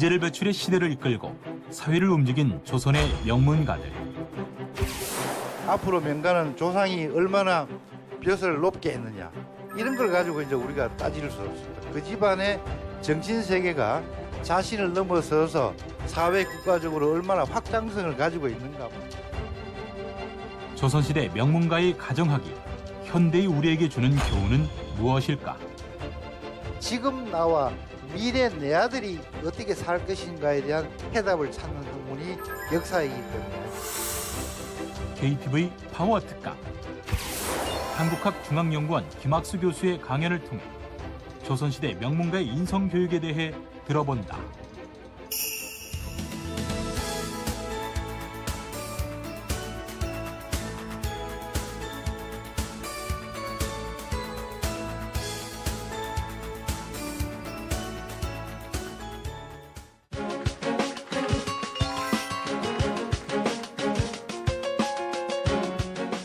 인재를 배출해 시대를 이끌고 사회를 움직인 조선의 명문가들. 앞으로 명가는 조상이 얼마나 벼슬을 높게 했느냐, 이런 걸 가지고 이제 우리가 따질 수 없습니다. 그 집안의 정신 세계가 자신을 넘어서서 사회 국가적으로 얼마나 확장성을 가지고 있는가. 조선시대 명문가의 가정학이 현대의 우리에게 주는 교훈은 무엇일까? 지금 나와 미래 내 아들이 어떻게 살 것인가에 대한 해답을 찾는 학문이 역사이기 때문에. KTV 파워 특강. 한국학중앙연구원 김학수 교수의 강연을 통해 조선시대 명문가의 인성교육에 대해 들어본다.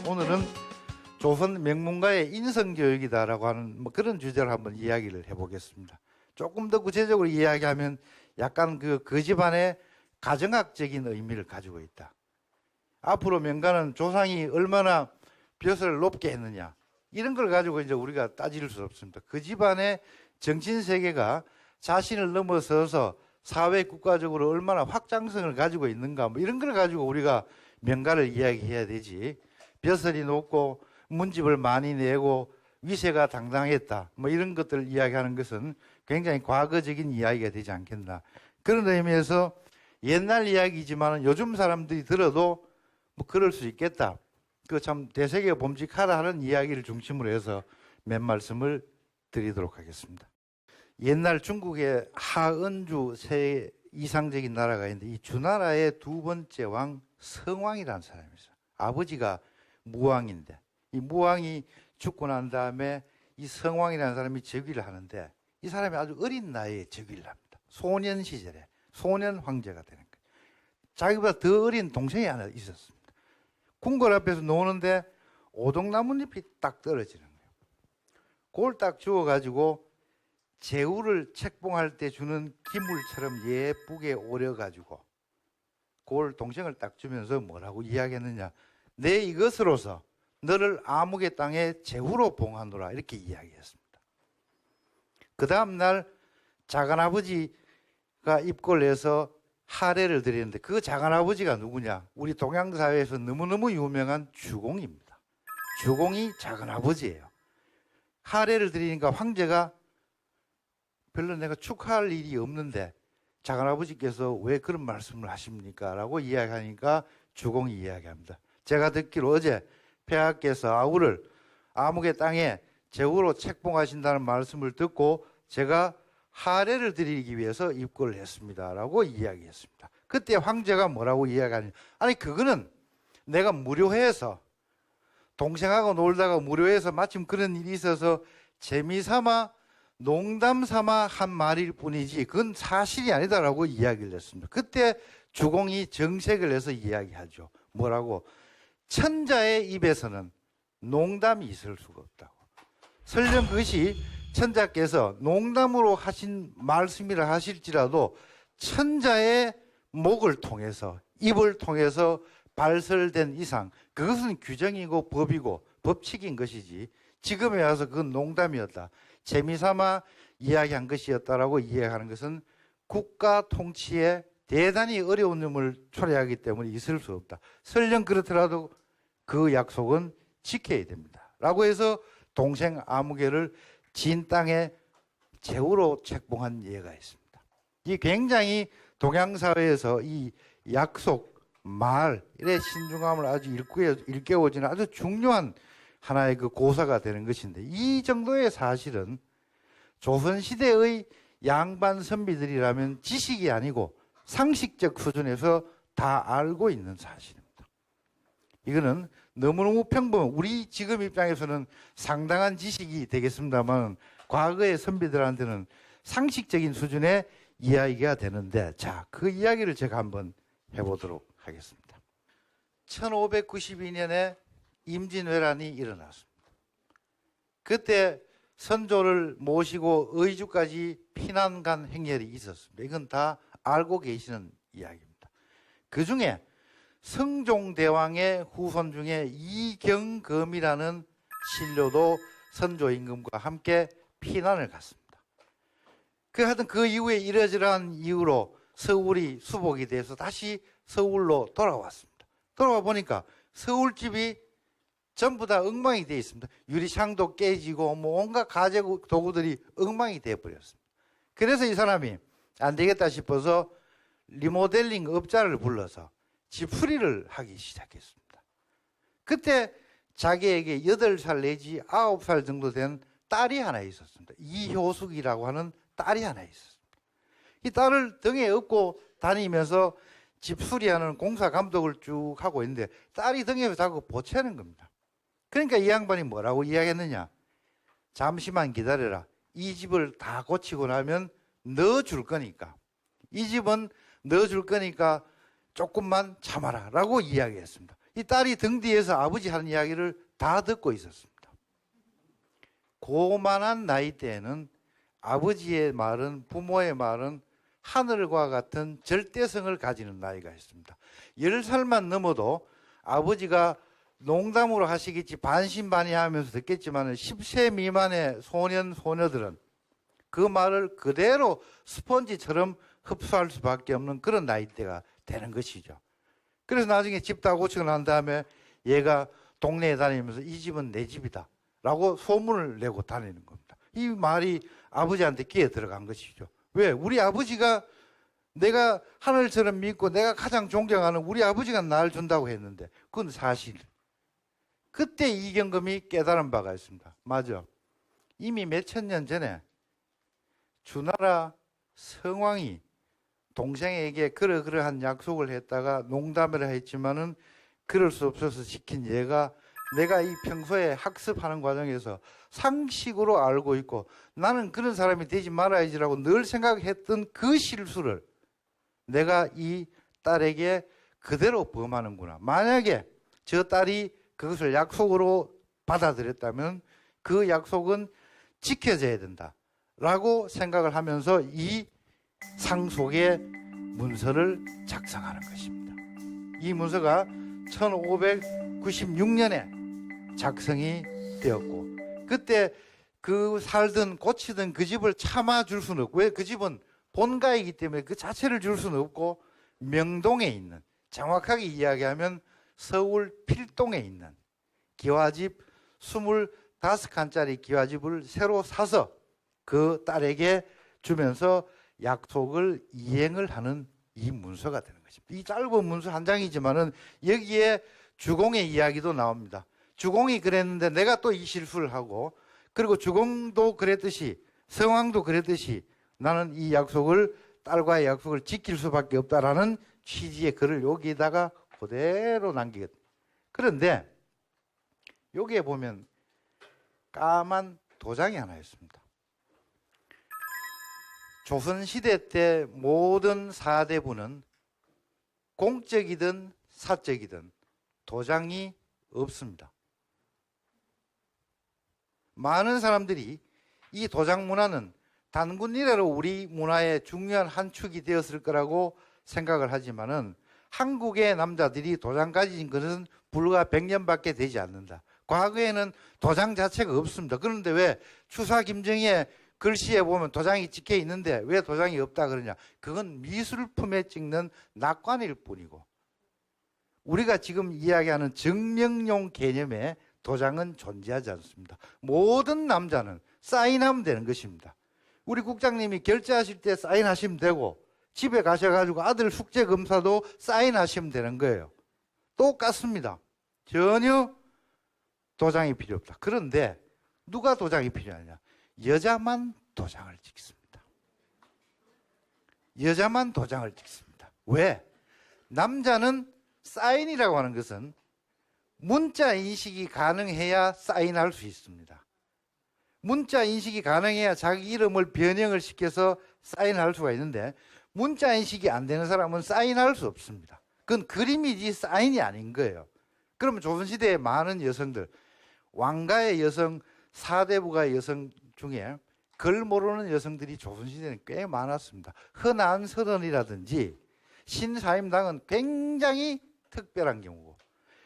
오늘은 조선 명문가의 인성교육이다라고 하는 그런 주제로 한번 이야기를 해보겠습니다. 조금 더 구체적으로 이야기하면 약간 그 집안의 가정학적인 의미를 가지고 있다. 앞으로 명가는 조상이 얼마나 벼슬을 높게 했느냐, 이런 걸 가지고 이제 우리가 따질 수 없습니다. 그 집안의 정신 세계가 자신을 넘어서서 사회 국가적으로 얼마나 확장성을 가지고 있는가, 이런 걸 가지고 우리가 명가를 이야기해야 되지. 벼슬이 높고 문집을 많이 내고 위세가 당당했다, 이런 것들을 이야기하는 것은 굉장히 과거적인 이야기가 되지 않겠나. 그런 의미에서 옛날 이야기지만 요즘 사람들이 들어도 그럴 수 있겠다. 그 참 대세계 범직하라 하는 이야기를 중심으로 해서 몇 말씀을 드리도록 하겠습니다. 옛날 중국의 하은주 세 이상적인 나라가 있는데, 이 주나라의 두 번째 왕 성왕이라는 사람이 있어요. 아버지가 무왕인데, 이 무왕이 죽고 난 다음에 이 성왕이라는 사람이 즉위를 하는데, 이 사람이 아주 어린 나이에 즉위를 합니다. 소년 시절에 소년 황제가 되는 거예요. 자기보다 더 어린 동생이 하나 있었습니다. 궁궐 앞에서 노는데 오동나무잎이 딱 떨어지는 거예요. 그걸 딱 주워가지고 제우를 책봉할 때 주는 기물처럼 예쁘게 오려가지고 그걸 동생을 딱 주면서 뭐라고 이야기했느냐, 내 이것으로서 너를 아무개 땅에 제후로 봉하노라, 이렇게 이야기했습니다. 그 다음 날 작은아버지가 입고를 해서 하례를 드리는데, 그 작은아버지가 누구냐, 우리 동양사회에서 너무너무 유명한 주공입니다. 주공이 작은아버지예요. 하례를 드리니까 황제가 별로 내가 축하할 일이 없는데 작은아버지께서 왜 그런 말씀을 하십니까? 라고 이야기하니까 주공이 이야기합니다. 제가 듣기로 어제 폐하께서 아우를 아무개 땅에 제후로 책봉하신다는 말씀을 듣고 제가 하례를 드리기 위해서 입고를 했습니다, 라고 이야기했습니다. 그때 황제가 뭐라고 이야기하냐, 아니 그거는 내가 무료해서 동생하고 놀다가 무료해서 마침 그런 일이 있어서 재미삼아 농담삼아 한 말일 뿐이지 그건 사실이 아니다라고 이야기를 했습니다. 그때 주공이 정색을 해서 이야기하죠. 뭐라고? 천자의 입에서는 농담이 있을 수가 없다고. 설령 그것이 천자께서 농담으로 하신 말씀이라 하실지라도 천자의 목을 통해서, 입을 통해서 발설된 이상 그것은 규정이고 법이고 법칙인 것이지, 지금에 와서 그건 농담이었다, 재미삼아 이야기한 것이었다라고 이해하는 것은 국가 통치에 대단히 어려운 점을 초래하기 때문에 있을 수 없다. 설령 그렇더라도 그 약속은 지켜야 됩니다, 라고 해서 동생 아무개를 진 땅에 제후로 책봉한 예가 있습니다. 이 굉장히 동양사회에서 이 약속, 말의 신중함을 아주 일깨워주는 아주 중요한 하나의 그 고사가 되는 것인데, 이 정도의 사실은 조선시대의 양반 선비들이라면 지식이 아니고 상식적 수준에서 다 알고 있는 사실입니다. 이거는 너무너무 평범한, 우리 지금 입장에서는 상당한 지식이 되겠습니다만 과거의 선비들한테는 상식적인 수준의 이야기가 되는데, 자, 그 이야기를 제가 한번 해보도록 하겠습니다. 1592년에 임진왜란이 일어났습니다. 그때 선조를 모시고 의주까지 피난 간 행렬이 있었습니다. 이건 다 알고 계시는 이야기입니다. 그중에 성종대왕의 후손 중에 이경검이라는 신료도 선조 임금과 함께 피난을 갔습니다. 하여튼 그 이후에 이러저러한 이유로 서울이 수복이 돼서 다시 서울로 돌아왔습니다. 돌아와 보니까 서울집이 전부 다 엉망이 되어 있습니다. 유리창도 깨지고 뭐 온갖 가재 도구들이 엉망이 되어 버렸습니다. 그래서 이 사람이 안 되겠다 싶어서 리모델링 업자를 불러서 집수리를 하기 시작했습니다. 그때 자기에게 8살 내지 9살 정도 된 딸이 하나 있었습니다. 이효숙이라고 하는 딸이 하나 있었습니다. 이 딸을 등에 업고 다니면서 집수리하는 공사 감독을 쭉 하고 있는데 딸이 등에 자꾸 보채는 겁니다. 그러니까 이 양반이 뭐라고 이야기했느냐? 잠시만 기다려라. 이 집을 다 고치고 나면 넣어줄 거니까. 이 집은 넣어줄 거니까 조금만 참아라 라고 이야기했습니다. 이 딸이 등 뒤에서 아버지 하는 이야기를 다 듣고 있었습니다. 고만한 나이대에는 아버지의 말은, 부모의 말은 하늘과 같은 절대성을 가지는 나이가 있습니다. 10살만 넘어도 아버지가 농담으로 하시겠지 반신반의하면서 듣겠지만 10세 미만의 소년, 소녀들은 그 말을 그대로 스펀지처럼 흡수할 수밖에 없는 그런 나이대가 되는 것이죠. 그래서 나중에 집 다 고치고 난 다음에 얘가 동네에 다니면서 이 집은 내 집이다 라고 소문을 내고 다니는 겁니다. 이 말이 아버지한테 귀에 들어간 것이죠. 왜? 우리 아버지가 내가 하늘처럼 믿고 내가 가장 존경하는 우리 아버지가 날 준다고 했는데 그건 사실. 그때 이경검이 깨달은 바가 있습니다. 맞아. 이미 몇천 년 전에 주나라 성왕이 동생에게 그러한 약속을 했다가 농담을 했지만은 그럴 수 없어서 지킨 얘가 내가 이 평소에 학습하는 과정에서 상식으로 알고 있고 나는 그런 사람이 되지 말아야지라고 늘 생각했던 그 실수를 내가 이 딸에게 그대로 범하는구나. 만약에 저 딸이 그것을 약속으로 받아들였다면 그 약속은 지켜져야 된다라고 생각을 하면서 이 상속의 문서를 작성하는 것입니다. 이 문서가 1596년에 작성이 되었고 그때 그 살던 고치던 그 집을 참아줄 수는 없고 왜? 그 집은 본가이기 때문에 그 자체를 줄 수는 없고 명동에 있는 정확하게 이야기하면 서울 필동에 있는 기와집 25칸짜리 기와집을 새로 사서 그 딸에게 주면서 약속을 이행을 하는 이 문서가 되는 것입니다. 이 짧은 문서 한 장이지만은 여기에 주공의 이야기도 나옵니다. 주공이 그랬는데 내가 또 이 실수를 하고 그리고 주공도 그랬듯이 성왕도 그랬듯이 나는 이 약속을 딸과의 약속을 지킬 수밖에 없다라는 취지의 글을 여기에다가 그대로 남기거든요. 그런데 여기에 보면 까만 도장이 하나 있습니다. 조선시대 때 모든 사대부는 공적이든 사적이든 도장이 없습니다. 많은 사람들이 이 도장 문화는 단군 이래로 우리 문화의 중요한 한 축이 되었을 거라고 생각을 하지만은 한국의 남자들이 도장 가진 것은 불과 100년밖에 되지 않는다. 과거에는 도장 자체가 없습니다. 그런데 왜 추사 김정희의 글씨에 보면 도장이 찍혀 있는데 왜 도장이 없다 그러냐? 그건 미술품에 찍는 낙관일 뿐이고 우리가 지금 이야기하는 증명용 개념의 도장은 존재하지 않습니다. 모든 남자는 사인하면 되는 것입니다. 우리 국장님이 결제하실 때 사인하시면 되고 집에 가셔가지고 아들 숙제 검사도 사인하시면 되는 거예요. 똑같습니다. 전혀 도장이 필요 없다. 그런데 누가 도장이 필요하냐? 여자만 도장을 찍습니다. 여자만 도장을 찍습니다. 왜? 남자는 사인이라고 하는 것은 문자 인식이 가능해야 사인할 수 있습니다. 문자 인식이 가능해야 자기 이름을 변형을 시켜서 사인할 수가 있는데 문자 인식이 안 되는 사람은 사인할 수 없습니다. 그건 그림이지 사인이 아닌 거예요. 그러면 조선시대의 많은 여성들, 왕가의 여성, 사대부가의 여성 중에 글 모르는 여성들이 조선시대는 꽤 많았습니다. 흔한서른이라든지 신사임당은 굉장히 특별한 경우고,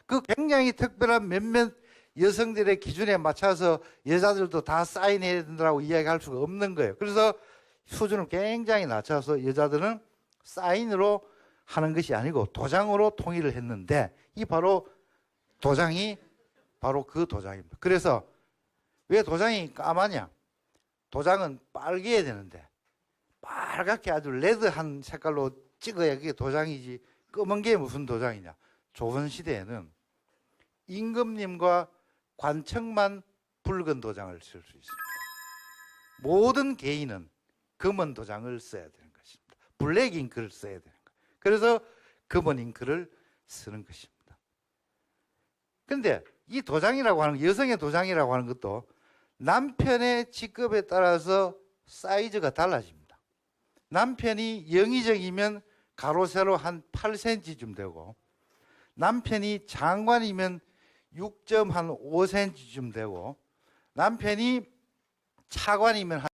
그 굉장히 특별한 몇몇 여성들의 기준에 맞춰서 여자들도 다 사인해야 된다고 이야기할 수가 없는 거예요. 그래서 수준을 굉장히 낮춰서 여자들은 사인으로 하는 것이 아니고 도장으로 통일을 했는데, 이 바로 도장이 바로 그 도장입니다. 그래서 왜 도장이 까마냐? 도장은 빨개야 되는데 빨갛게 아주 레드한 색깔로 찍어야 그게 도장이지, 검은 게 무슨 도장이냐? 조선시대에는 임금님과 관청만 붉은 도장을 쓸 수 있습니다. 모든 개인은 검은 도장을 써야 되는 것입니다. 블랙 잉크를 써야 되는 거예요. 그래서 검은 잉크를 쓰는 것입니다. 그런데 이 도장이라고 하는, 여성의 도장이라고 하는 것도 남편의 직급에 따라서 사이즈가 달라집니다. 남편이 영의정이면 가로 세로 한 8cm쯤 되고, 남편이 장관이면 6.5cm쯤 되고, 남편이 차관이면 한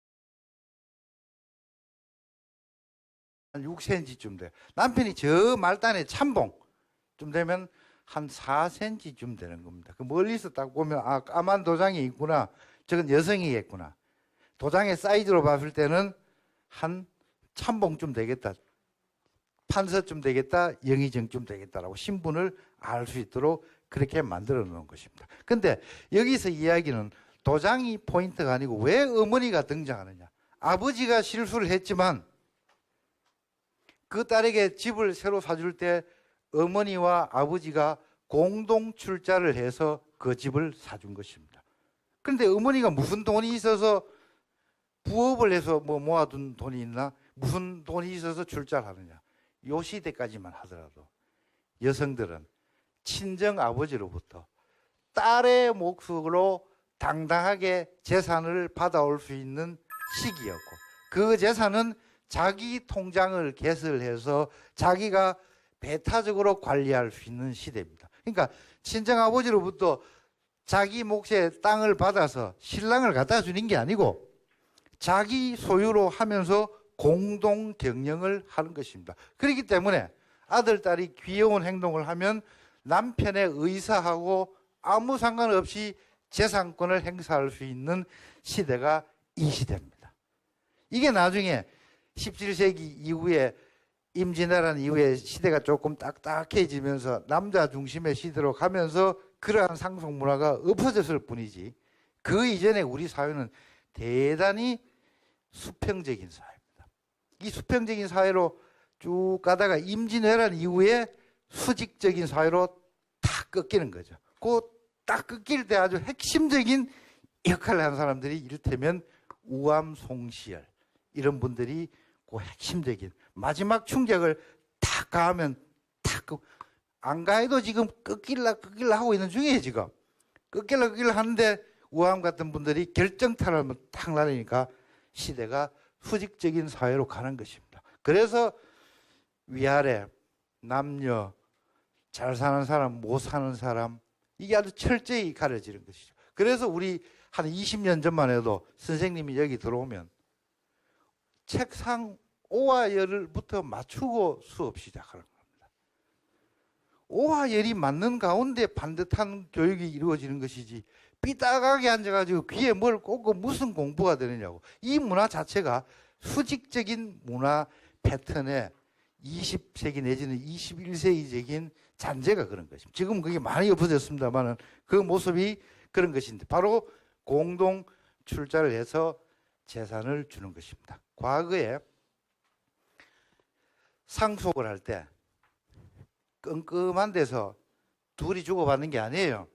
6cm쯤 돼요. 남편이 저 말단의 참봉쯤 되면 한 4cm쯤 되는 겁니다. 그 멀리서 딱 보면 아, 까만 도장이 있구나, 저건 여성이겠구나. 도장의 사이즈로 봤을 때는 한 참봉쯤 되겠다, 판서쯤 되겠다, 영의정쯤 되겠다라고 신분을 알 수 있도록 그렇게 만들어 놓은 것입니다. 근데 여기서 이야기는 도장이 포인트가 아니고 왜 어머니가 등장하느냐. 아버지가 실수를 했지만 그 딸에게 집을 새로 사줄 때 어머니와 아버지가 공동 출자를 해서 그 집을 사준 것입니다. 그런데 어머니가 무슨 돈이 있어서 부업을 해서 뭐 모아둔 돈이 있나? 무슨 돈이 있어서 출자를 하느냐? 요 시대까지만 하더라도 여성들은 친정 아버지로부터 딸의 몫으로 당당하게 재산을 받아올 수 있는 시기였고, 그 재산은 자기 통장을 개설해서 자기가 배타적으로 관리할 수 있는 시대입니다. 그러니까 친정 아버지로부터 자기 몫의 땅을 받아서 신랑을 갖다 주는 게 아니고 자기 소유로 하면서 공동 경영을 하는 것입니다. 그렇기 때문에 아들, 딸이 귀여운 행동을 하면 남편의 의사하고 아무 상관없이 재산권을 행사할 수 있는 시대가 이 시대입니다. 이게 나중에 17세기 이후에 임진왜란 이후에 시대가 조금 딱딱해지면서 남자 중심의 시대로 가면서 그러한 상속 문화가 없어졌을 뿐이지, 그 이전에 우리 사회는 대단히 수평적인 사회입니다. 이 수평적인 사회로 쭉 가다가 임진왜란 이후에 수직적인 사회로 탁 꺾이는 거죠. 그 딱 꺾일 때 아주 핵심적인 역할을 하는 사람들이 이를테면 우암 송시열 이런 분들이 그 핵심적인 마지막 충격을 탁 가하면 탁 안 가해도 지금 꺾일라 하고 있는 중이에요. 지금 꺾일라 하는데 우암 같은 분들이 결정타를 탁 나르니까 시대가 수직적인 사회로 가는 것입니다. 그래서 위아래 남녀, 잘 사는 사람, 못 사는 사람, 이게 아주 철저히 가려지는 것이죠. 그래서 우리 한 20년 전만 해도 선생님이 여기 들어오면 책상 오와 열부터 맞추고 수업 시작하는 겁니다. 오와 열이 맞는 가운데 반듯한 교육이 이루어지는 것이지, 삐딱하게 앉아가지고 귀에 뭘 꽂고 무슨 공부가 되느냐고. 이 문화 자체가 수직적인 문화 패턴에 20세기 내지는 21세기적인 잔재가 그런 것입니다. 지금 그게 많이 없어졌습니다만 그 모습이 그런 것인데, 바로 공동 출자를 해서 재산을 주는 것입니다. 과거에 상속을 할 때 끔끔한 데서 둘이 주고받는 게 아니에요.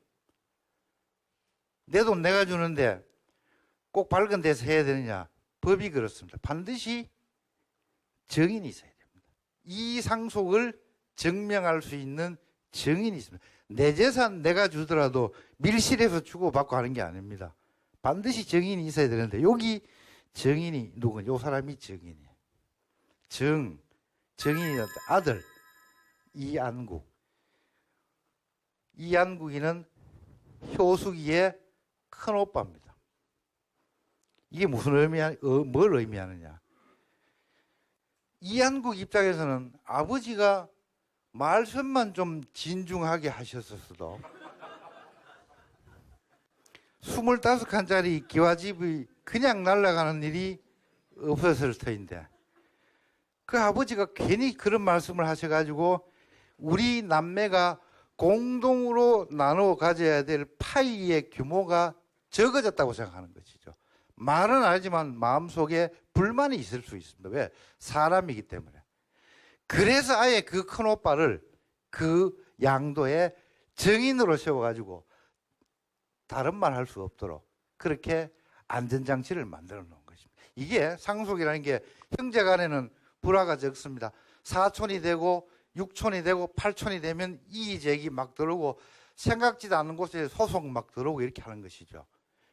내 돈 내가 주는데 꼭 밝은 데서 해야 되느냐? 법이 그렇습니다. 반드시 증인이 있어야 됩니다. 이 상속을 증명할 수 있는 증인이 있습니다. 내 재산 내가 주더라도 밀실에서 주고받고 하는 게 아닙니다. 반드시 증인이 있어야 되는데, 여기 증인이 누구냐? 요 사람이 증인이에요. 증인이 아들 이안국. 이안국이는 효숙이의 큰 오빠입니다. 이게 무슨 뭘 의미하느냐. 이한국 입장에서는 아버지가 말씀만 좀 진중하게 하셨었어도 25칸짜리 기와집이 그냥 날아가는 일이 없었을 터인데 그 아버지가 괜히 그런 말씀을 하셔가지고 우리 남매가 공동으로 나누어 가져야 될 파이의 규모가 적어졌다고 생각하는 것이죠. 말은 안 하지만 마음속에 불만이 있을 수 있습니다. 왜? 사람이기 때문에. 그래서 아예 그 큰오빠를 그 양도의 정인으로 세워가지고 다른 말 할 수 없도록 그렇게 안전장치를 만들어 놓은 것입니다. 이게 상속이라는 게 형제 간에는 불화가 적습니다. 사촌이 되고 육촌이 되고 팔촌이 되면 이의제기 막 들어오고 생각지도 않는 곳에 소송 막 들어오고 이렇게 하는 것이죠.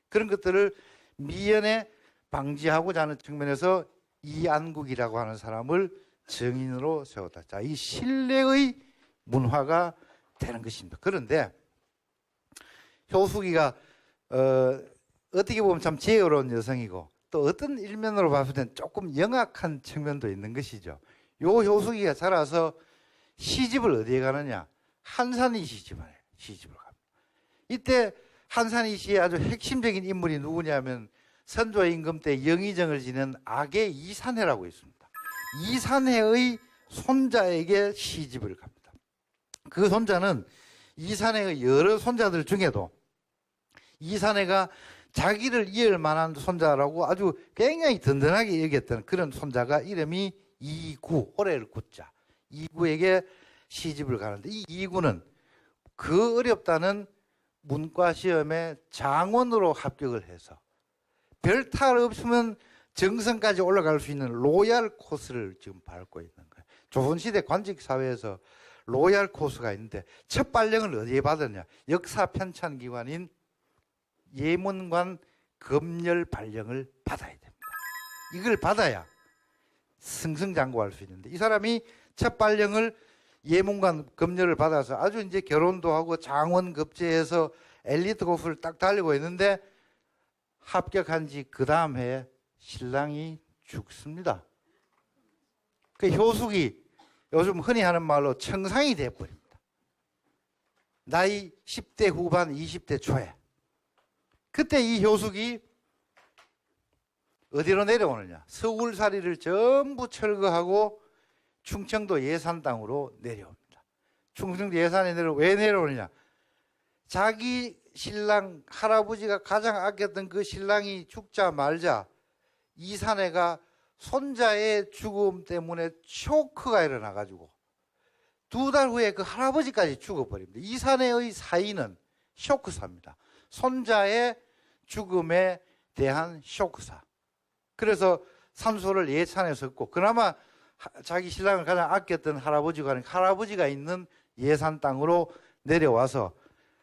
그런 것들을 미연에 방지하고자 하는 측면에서 이안국이라고 하는 사람을 정인으로 세웠다. 자, 이 신뢰의 문화가 되는 것입니다. 그런데 효숙이가 어떻게 보면 참 지혜로운 여성이고 또 어떤 일면으로 봤을 땐 조금 영악한 측면도 있는 것이죠. 요 효숙이가 자라서 시집을 어디에 가느냐? 한산이 시집을 갑니다. 이때 한산이 씨의 아주 핵심적인 인물이 누구냐면 선조 임금 때 영의정을 지낸 악의 이산해라고 있습니다. 이산해의 손자에게 시집을 갑니다. 그 손자는 이산해의 여러 손자들 중에도 이산해가 자기를 이을 만한 손자라고 아주 굉장히 든든하게 여겼던 그런 손자가 이름이 이구, 올해를 구자. 이구에게 시집을 가는데 이 이구는 그 어렵다는 문과 시험에 장원으로 합격을 해서 별 탈 없으면 정선까지 올라갈 수 있는 로얄 코스를 지금 밟고 있는 거예요. 조선시대 관직사회에서 로얄 코스가 있는데 첫 발령을 어디에 받았냐? 역사 편찬기관인 예문관 검열 발령을 받아야 됩니다. 이걸 받아야 승승장구할 수 있는데 이 사람이 첫 발령을 예문관 검열을 받아서 아주 이제 결혼도 하고 장원급제해서 엘리트 코스를 딱 달리고 있는데 합격한 지 그 다음 해에 신랑이 죽습니다. 그 효숙이 요즘 흔히 하는 말로 청상이 되어버립니다. 나이 10대 후반 20대 초에. 그때 이 효숙이 어디로 내려오느냐? 서울살이를 전부 철거하고 충청도 예산 땅으로 내려옵니다. 충청도 예산에 왜 내려오느냐? 자기 신랑 할아버지가 가장 아꼈던 그 신랑이 죽자 말자 이산해가 손자의 죽음 때문에 쇼크가 일어나가지고 2달 후에 그 할아버지까지 죽어버립니다. 이산해의 사인은 쇼크사입니다. 손자의 죽음에 대한 쇼크사. 그래서 산소를 예산에 썼고 그나마 자기 신랑을 가장 아꼈던 할아버지가 있는 예산 땅으로 내려와서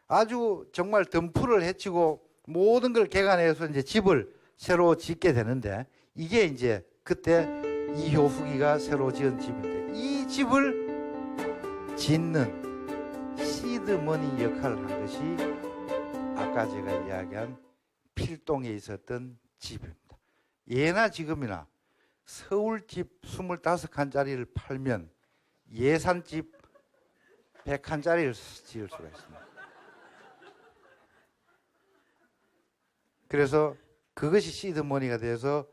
아주 정말 덤프를 헤치고 모든 걸 개간해서 이제 집을 새로 짓게 되는데 이게 이제 그때 이효숙이가 새로 지은 집인데 이 집을 짓는 시드머니 역할을 한 것이 아까 제가 이야기한 필동에 있었던 집입니다. 예나 지금이나 서울집 25칸짜리를 팔면 예산집 100칸짜리를 지을 수가 있습니다. 그래서 그것이 시드머니가 돼서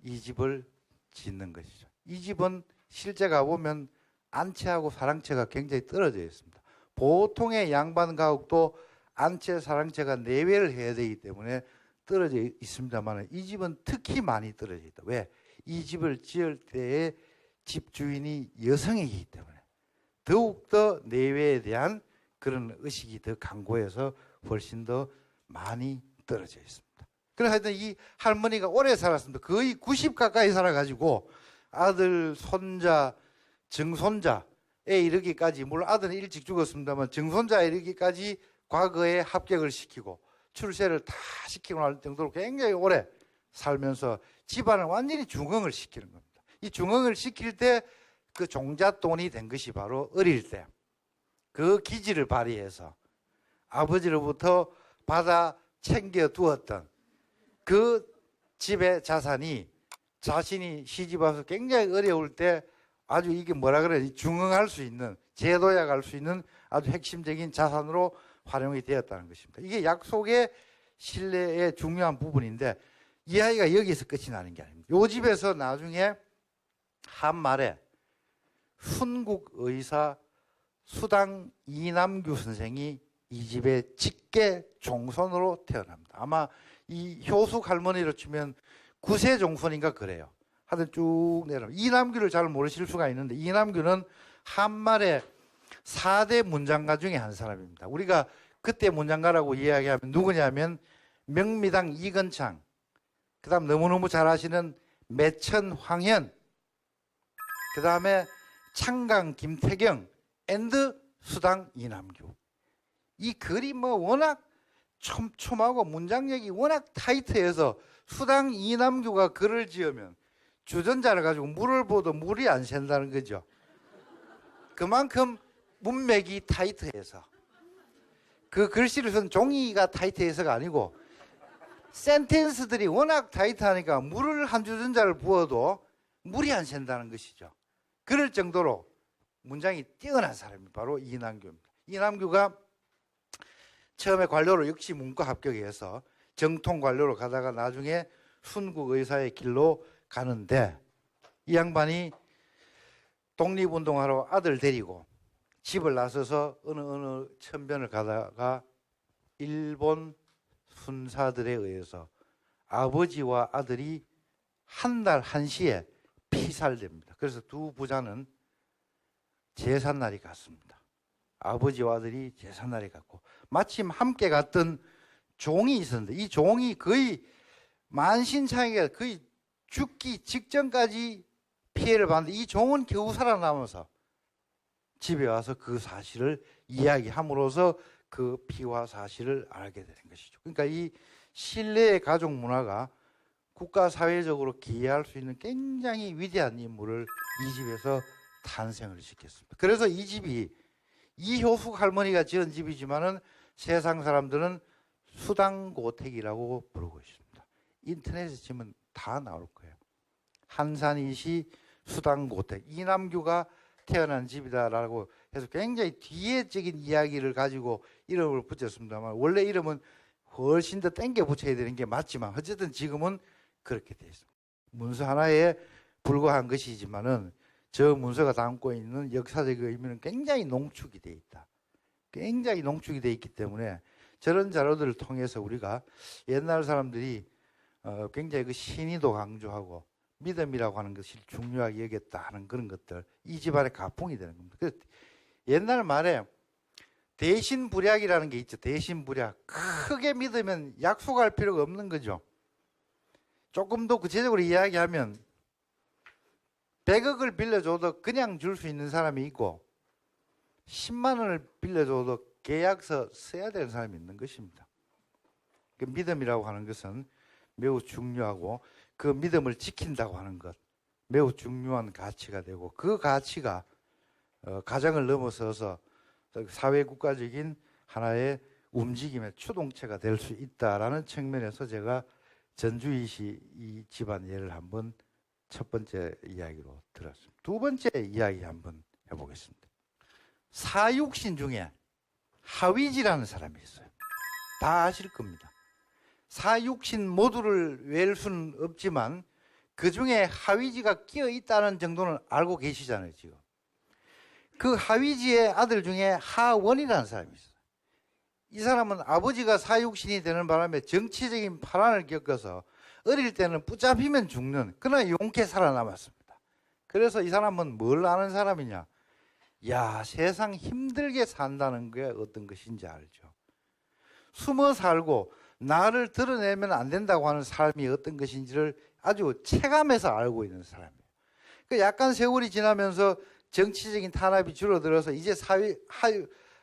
이 집을 짓는 것이죠. 이 집은 실제 가보면 안채하고 사랑채가 굉장히 떨어져 있습니다. 보통의 양반 가옥도 안채, 사랑채가 내외를 해야 되기 때문에 떨어져 있습니다만 이 집은 특히 많이 떨어져 있다. 왜? 이 집을 지을 때의 집주인이 여성이기 때문에 더욱더 내외에 대한 그런 의식이 더 강고해서 훨씬 더 많이 떨어져 있습니다. 그래서 하여튼 이 할머니가 오래 살았습니다. 거의 90 가까이 살아가지고 아들, 손자, 증손자에 이르기까지, 물론 아들은 일찍 죽었습니다만 증손자에 이르기까지 과거에 합격을 시키고 출세를 다 시키고 날 정도로 굉장히 오래 살면서 집안을 완전히 중흥을 시키는 겁니다. 이 중흥을 시킬 때 그 종잣돈이 된 것이 바로 어릴 때 그 기질을 발휘해서 아버지로부터 받아 챙겨 두었던 그 집에 자산이 자신이 시집 와서 굉장히 어려울 때 아주 이게 뭐라 그래 중흥할 수 있는 재도약할 수 있는 아주 핵심적인 자산으로 활용이 되었다는 것입니다. 이게 약속의 신뢰의 중요한 부분인데 이야기가 여기서 끝이 나는 게 아닙니다. 요 집에서 나중에 한말에 순국 의사 수당 이남규 선생이 이 집의 직계 종손으로 태어납니다. 아마 이 효숙 할머니로 치면 9세 종손인가 그래요. 하여튼 쭉 내려오면 이남규를 잘 모르실 수가 있는데 이남규는 한말의 4대 문장가 중에 한 사람입니다. 우리가 그때 문장가라고 이야기하면 누구냐면 명미당 이건창, 그 다음 너무너무 잘 아시는 매천 황현, 그 다음에 창강 김태경 앤드 수당 이남규. 이 글이 뭐 워낙 촘촘하고 문장력이 워낙 타이트해서 수당 이남규가 글을 지으면 주전자를 가지고 물을 부어도 물이 안 샌다는 거죠. 그만큼 문맥이 타이트해서 그 글씨를 쓴 종이가 타이트해서가 아니고 센텐스들이 워낙 타이트하니까 물을 한 주전자를 부어도 물이 안 샌다는 것이죠. 그럴 정도로 문장이 뛰어난 사람이 바로 이남규입니다. 이남규가 처음에 관료로 역시 문과 합격해서 정통 관료로 가다가 나중에 순국 의사의 길로 가는데 이 양반이 독립운동하러 아들 데리고 집을 나서서 어느 천변을 가다가 일본 순사들에 의해서 아버지와 아들이 한 달 한시에 피살됩니다. 그래서 두 부자는 제삿날이 같습니다. 아버지와 아들이 제삿날이 같고 마침 함께 갔던 종이 있었는데 이 종이 거의 만신창이가 거의 죽기 직전까지 피해를 봤는데 이 종은 겨우 살아남아서 집에 와서 그 사실을 이야기함으로써 그 피와 사실을 알게 되는 것이죠. 그러니까 이 신뢰의 가족 문화가 국가 사회적으로 기여할 수 있는 굉장히 위대한 인물을 이 집에서 탄생을 시켰습니다. 그래서 이 집이 이효숙 할머니가 지은 집이지만은 세상 사람들은 수당고택이라고 부르고 있습니다. 인터넷에 치면 다 나올 거예요. 한산이시 수당고택, 이남규가 태어난 집이다라고 해서 굉장히 뒤에적인 이야기를 가지고 이름을 붙였습니다만 원래 이름은 훨씬 더 땡겨 붙여야 되는 게 맞지만 어쨌든 지금은 그렇게 되어 있습니다. 문서 하나에 불과한 것이지만은 저 문서가 담고 있는 역사적 의미는 굉장히 농축이 되어 있다. 굉장히 농축이 되어 있기 때문에 저런 자료들을 통해서 우리가 옛날 사람들이 굉장히 그 신의도 강조하고 믿음이라고 하는 것을 중요하게 여겼다 하는 그런 것들 이 집안의 가풍이 되는 겁니다. 그래서 옛날 말에 대신불약이라는 게 있죠. 대신불약. 크게 믿으면 약속할 필요가 없는 거죠. 조금 더 구체적으로 이야기하면 100억을 빌려줘도 그냥 줄 수 있는 사람이 있고 10만 원을 빌려줘도 계약서 써야 되는 사람이 있는 것입니다. 그 믿음이라고 하는 것은 매우 중요하고 그 믿음을 지킨다고 하는 것 매우 중요한 가치가 되고 그 가치가 가정을 넘어서서 사회국가적인 하나의 움직임의 추동체가 될 수 있다라는 측면에서 제가 전주이시 이 집안 예를 한번 첫 번째 이야기로 들었습니다. 두 번째 이야기 한번 해보겠습니다. 사육신 중에 하위지라는 사람이 있어요. 다 아실 겁니다. 사육신 모두를 외울 수는 없지만 그 중에 하위지가 끼어 있다는 정도는 알고 계시잖아요, 지금. 그 하위지의 아들 중에 하원이라는 사람이 있어요. 이 사람은 아버지가 사육신이 되는 바람에 정치적인 파란을 겪어서 어릴 때는 붙잡히면 죽는 그러나 용케 살아남았습니다. 그래서 이 사람은 뭘 아는 사람이냐? 야, 세상 힘들게 산다는 게 어떤 것인지 알죠. 숨어 살고 나를 드러내면 안 된다고 하는 삶이 어떤 것인지를 아주 체감해서 알고 있는 사람이에요. 그 약간 세월이 지나면서 정치적인 탄압이 줄어들어서 이제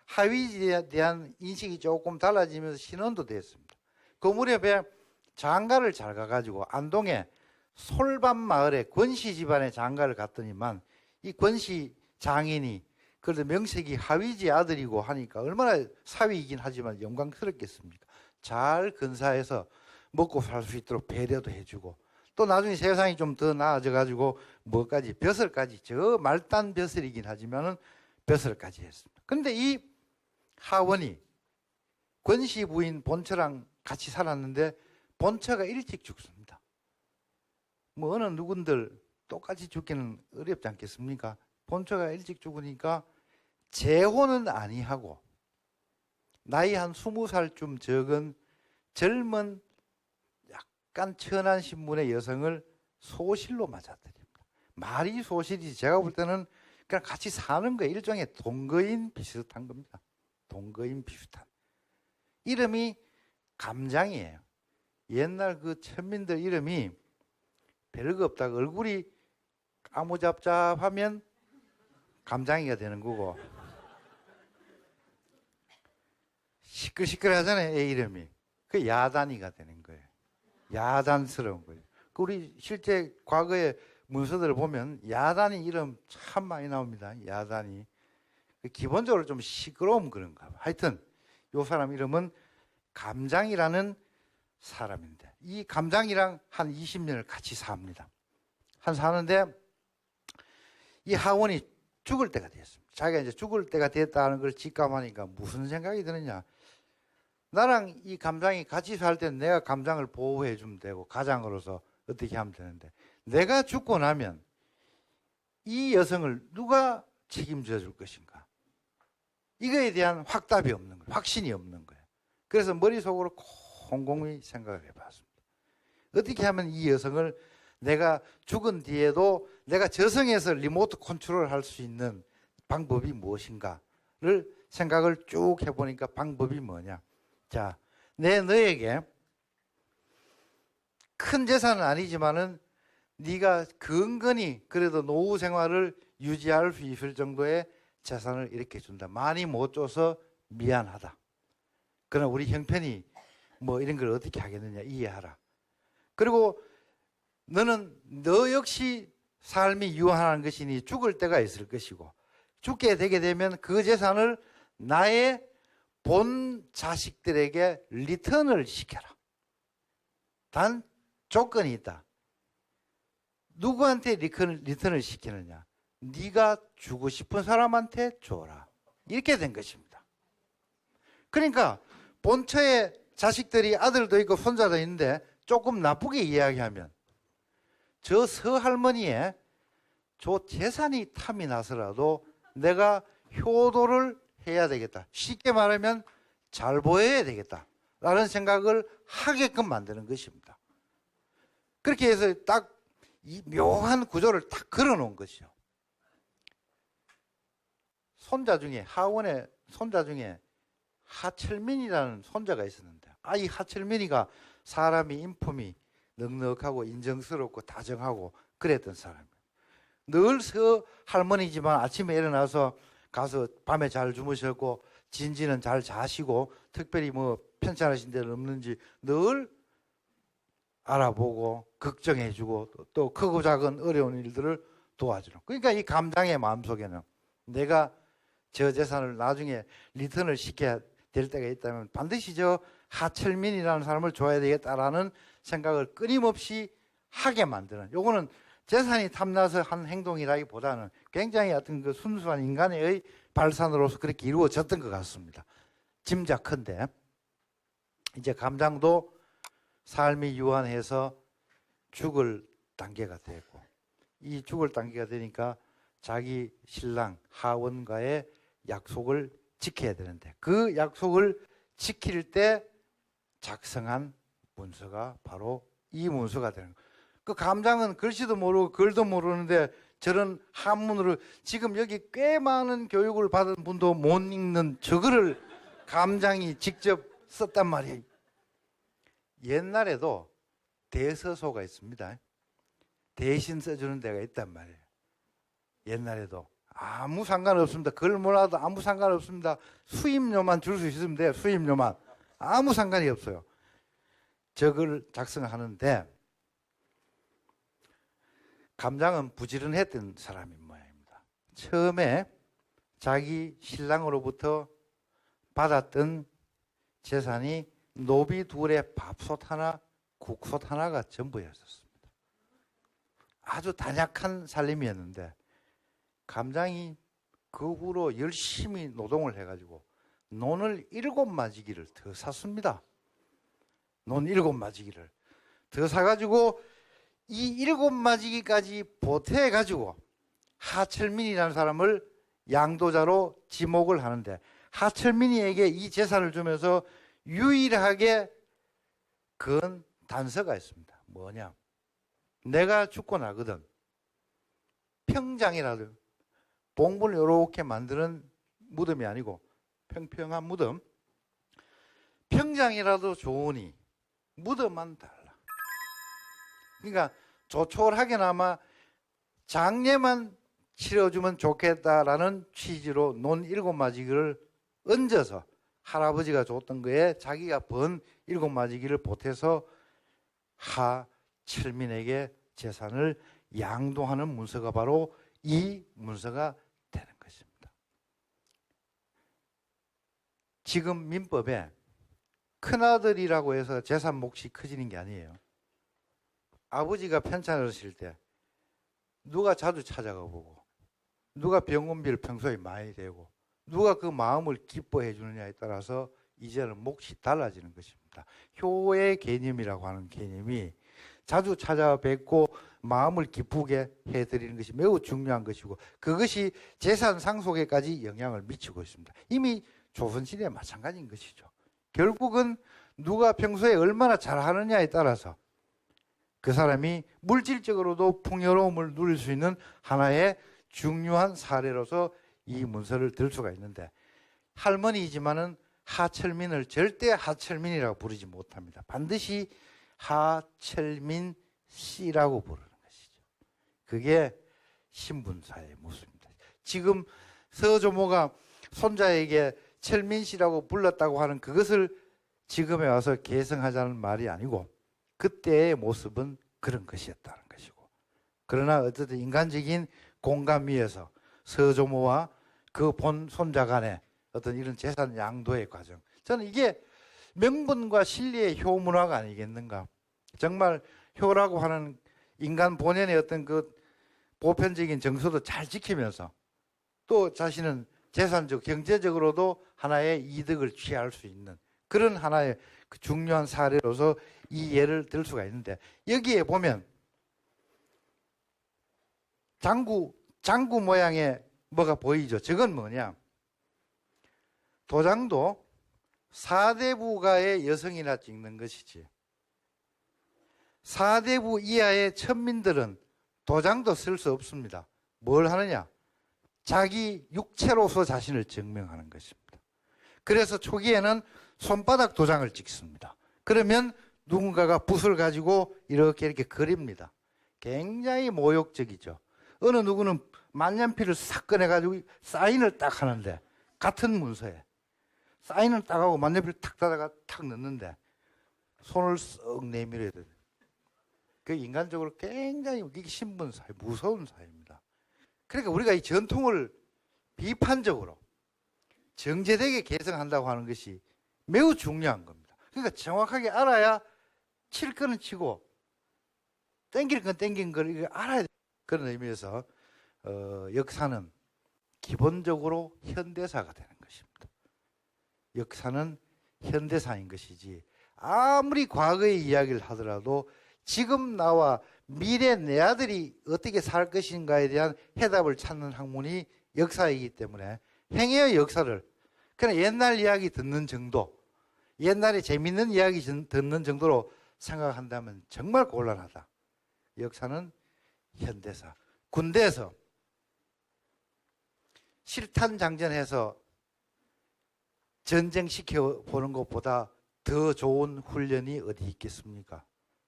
하위지에 대한 인식이 조금 달라지면서 신원도 됐습니다. 그 무렵에 장가를 잘 가가지고 안동에 솔밤 마을에 권씨 집안의 장가를 갔더니만 이 권씨 장인이 그래도 명색이 하위지 아들이고 하니까 얼마나 사위이긴 하지만 영광스럽겠습니까? 잘 근사해서 먹고 살 수 있도록 배려도 해주고 또 나중에 세상이 좀 더 나아져 가지고 뭐까지 벼슬까지 저 말단 벼슬이긴 하지만은 벼슬까지 했습니다. 그런데 이 하원이 권씨 부인 본처랑 같이 살았는데 본처가 일찍 죽습니다. 뭐 어느 누군들 똑같이 죽기는 어렵지 않겠습니까? 본처가 일찍 죽으니까 재혼은 아니하고 나이 한 20살쯤 적은 젊은 약간 천한 신분의 여성을 소실로 맞아들입니다. 말이 소실이지 제가 볼 때는 그냥 같이 사는 거예요. 일종의 동거인 비슷한 겁니다. 동거인 비슷한. 이름이 감장이에요. 옛날 그 천민들 이름이 별거 없다가 얼굴이 까무잡잡하면 감장이가 되는 거고 시끌시끌하잖아요. 애 이름이. 그 야단이가 되는 거예요. 야단스러운 거예요. 그 우리 실제 과거의 문서들을 보면 야단이 이름 참 많이 나옵니다. 야단이. 기본적으로 좀 시끄러움 그런가 봐. 하여튼 이 사람 이름은 감장이라는 사람인데 이 감장이랑 한 20년을 같이 삽니다. 한 사는데 이 하원이 죽을 때가 됐습니다. 자기가 이제 죽을 때가 됐다는 걸 직감하니까 무슨 생각이 드느냐. 나랑 이 감장이 같이 살 때 내가 감장을 보호해 주면 되고 가장으로서 어떻게 하면 되는데 내가 죽고 나면 이 여성을 누가 책임져 줄 것인가. 이거에 대한 확답이 없는 거예요. 확신이 없는 거예요. 그래서 머릿속으로 곰곰이 생각을 해봤습니다. 어떻게 하면 이 여성을 내가 죽은 뒤에도 내가 저승에서 리모트 컨트롤할 수 있는 방법이 무엇인가를 생각을 쭉 해보니까 방법이 뭐냐. 자, 너에게 큰 재산은 아니지만은 네가 근근히 그래도 노후 생활을 유지할 수 있을 정도의 재산을 이렇게 준다. 많이 못 줘서 미안하다. 그러나 우리 형편이 뭐 이런 걸 어떻게 하겠느냐 이해하라. 그리고 너는 너 역시 삶이 유한한 것이니 죽을 때가 있을 것이고 죽게 되게 되면 그 재산을 나의 본 자식들에게 리턴을 시켜라. 단 조건이 있다. 누구한테 리턴을 시키느냐? 네가 주고 싶은 사람한테 줘라. 이렇게 된 것입니다. 그러니까 본처의 자식들이 아들도 있고 손자도 있는데 조금 나쁘게 이야기하면 저 서할머니의 저 재산이 탐이 나서라도 내가 효도를 해야 되겠다. 쉽게 말하면 잘 보여야 되겠다. 라는 생각을 하게끔 만드는 것입니다. 그렇게 해서 딱 이 묘한 구조를 딱 걸어놓은 것이죠. 손자 중에 하원의 손자 중에 하철민이라는 손자가 있었는데 이 하철민이가 사람이 인품이 넉넉하고 인정스럽고 다정하고 그랬던 사람이에요. 늘 할머니지만 아침에 일어나서 가서 밤에 잘 주무셨고 진지는 잘 자시고 특별히 뭐 편찮으신 데는 없는지 늘 알아보고 걱정해주고 또 크고 작은 어려운 일들을 도와주는. 그러니까 이 감장의 마음속에는 내가 저 재산을 나중에 리턴을 시켜야 될 때가 있다면 반드시 저 하철민이라는 사람을 줘야 되겠다라는 생각을 끊임없이 하게 만드는. 요거는 재산이 탐나서 한 행동이라기보다는 굉장히 어떤 그 순수한 인간의 발산으로서 그렇게 이루어졌던 것 같습니다. 짐작컨대 이제 감장도 삶이 유한해서 죽을 단계가 되고 이 죽을 단계가 되니까 자기 신랑 하원과의 약속을 지켜야 되는데 그 약속을 지킬 때 작성한 문서가 바로 이 문서가 되는 거예요. 그 감장은 글씨도 모르고 글도 모르는데 저런 한문으로 지금 여기 꽤 많은 교육을 받은 분도 못 읽는 저거를 감장이 직접 썼단 말이에요. 옛날에도 대서소가 있습니다. 대신 써주는 데가 있단 말이에요. 옛날에도 아무 상관없습니다. 글 몰라도 아무 상관없습니다. 수임료만 줄 수 있으면 돼요. 수임료만. 아무 상관이 없어요. 저걸 작성하는데 감장은 부지런했던 사람인 모양입니다. 처음에 자기 신랑으로부터 받았던 재산이 노비 둘의 밥솥 하나 국솥 하나가 전부였었습니다. 아주 단약한 살림이었는데 감장이 그 후로 열심히 노동을 해가지고 논을 7마지기를 더 샀습니다. 논 7마지기를 더 사가지고 이 7마지기까지 보태가지고 하철민이라는 사람을 양도자로 지목을 하는데, 하철민이에게 이 재산을 주면서 유일하게 그은 단서가 있습니다. 뭐냐? 내가 죽고 나거든 평장이라도 봉분을 이렇게 만드는 무덤이 아니고 평평한 무덤, 평장이라도 좋으니 무덤만 달라. 그러니까 조촐하게나마 장례만 치러주면 좋겠다라는 취지로 논 7마지기를 얹어서 할아버지가 줬던 거에 자기가 번 7마지기를 보태서 하철민에게 재산을 양도하는 문서가 바로 이 문서가 되는 것입니다. 지금 민법에 큰아들이라고 해서 재산 몫이 커지는 게 아니에요. 아버지가 편찮을 하실 때 누가 자주 찾아가 보고, 누가 병원비를 평소에 많이 대고, 누가 그 마음을 기뻐해 주느냐에 따라서 이제는 몫이 달라지는 것입니다. 효의 개념이라고 하는 개념이 자주 찾아뵙고 마음을 기쁘게 해드리는 것이 매우 중요한 것이고, 그것이 재산 상속에까지 영향을 미치고 있습니다. 이미 조선시대에 마찬가지인 것이죠. 결국은 누가 평소에 얼마나 잘하느냐에 따라서 그 사람이 물질적으로도 풍요로움을 누릴 수 있는 하나의 중요한 사례로서 이 문서를 들 수가 있는데, 할머니이지만은 하철민을 절대 하철민이라고 부르지 못합니다. 반드시 하철민 씨라고 부르는 것이죠. 그게 신분사의 모습입니다. 지금 서조모가 손자에게 철민 씨라고 불렀다고 하는 그것을 지금에 와서 계승하자는 말이 아니고, 그때의 모습은 그런 것이었다는 것이고, 그러나 어쨌든 인간적인 공감 위에서 서조모와 그 본 손자 간의 어떤 이런 재산 양도의 과정, 저는 이게 명분과 진리의 효문화가 아니겠는가. 정말 효라고 하는 인간 본연의 어떤 그 보편적인 정서도 잘 지키면서 또 자신은 재산적, 경제적으로도 하나의 이득을 취할 수 있는 그런 하나의 그 중요한 사례로서 이 예를 들 수가 있는데, 여기에 보면 장구 모양의 뭐가 보이죠? 저건 뭐냐? 도장도 사대부가의 여성이나 찍는 것이지, 사대부 이하의 천민들은 도장도 쓸 수 없습니다. 뭘 하느냐? 자기 육체로서 자신을 증명하는 것입니다. 그래서 초기에는 손바닥 도장을 찍습니다. 그러면 누군가가 붓을 가지고 이렇게 그립니다. 굉장히 모욕적이죠. 어느 누구는 만년필을 싹 꺼내가지고 사인을 딱 하는데, 같은 문서에 사인을 딱 하고 만년필을 탁 닫아가 탁 넣는데 손을 쓱 내밀어야 돼요. 그 인간적으로 굉장히 이게 신분사회, 무서운 사회입니다. 그러니까 우리가 이 전통을 비판적으로 정제되게 개성한다고 하는 것이 매우 중요한 겁니다. 그러니까 정확하게 알아야 칠 거는 치고 땡길 건 땡긴 걸 알아야 돼. 그런 의미에서 역사는 기본적으로 현대사가 되는 것입니다. 역사는 현대사인 것이지, 아무리 과거의 이야기를 하더라도 지금 나와 미래 내 아들이 어떻게 살 것인가에 대한 해답을 찾는 학문이 역사이기 때문에 행여의 역사를 그냥 옛날 이야기 듣는 정도, 옛날에 재밌는 이야기 듣는 정도로 생각한다면 정말 곤란하다. 역사는 현대사. 군대에서 실탄장전해서 전쟁시켜 보는 것보다 더 좋은 훈련이 어디 있겠습니까?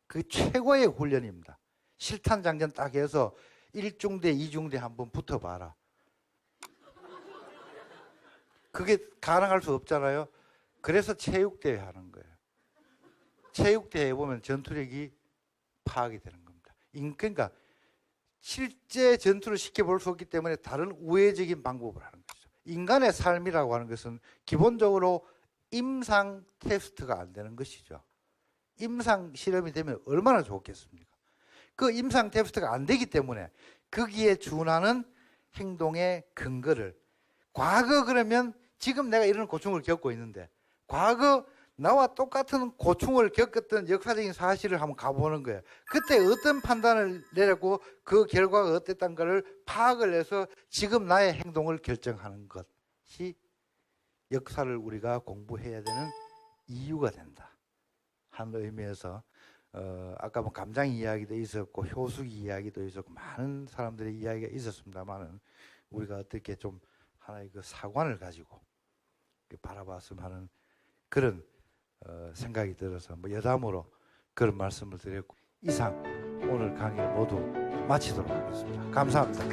그 최고의 훈련입니다. 실탄장전 딱 해서 1중대, 2중대 한번 붙어봐라. 그게 가능할 수 없잖아요. 그래서 체육대회 하는 거예요. 체육대회에 보면 전투력이 파악이 되는 겁니다. 그러니까 실제 전투를 쉽게 볼 수 없기 때문에 다른 우회적인 방법을 하는 것이죠. 인간의 삶이라고 하는 것은 기본적으로 임상 테스트가 안 되는 것이죠. 임상 실험이 되면 얼마나 좋겠습니까? 그 임상 테스트가 안 되기 때문에 거기에 준하는 행동의 근거를 과거 그러면 지금 내가 이런 고충을 겪고 있는데 과거 나와 똑같은 고충을 겪었던 역사적인 사실을 한번 가보는 거예요. 그때 어떤 판단을 내렸고 그 결과가 어땠던가를 파악을 해서 지금 나의 행동을 결정하는 것이 역사를 우리가 공부해야 되는 이유가 된다 하는 의미에서 아까 뭐 감장 이야기도 있었고 효수기 이야기도 있었고 많은 사람들의 이야기가 있었습니다만은 우리가 어떻게 좀 하나의 그 사관을 가지고 바라봤으면 하는 그런 생각이 들어서 뭐 여담으로 그런 말씀을 드렸고 이상 오늘 강의를 모두 마치도록 하겠습니다. 감사합니다.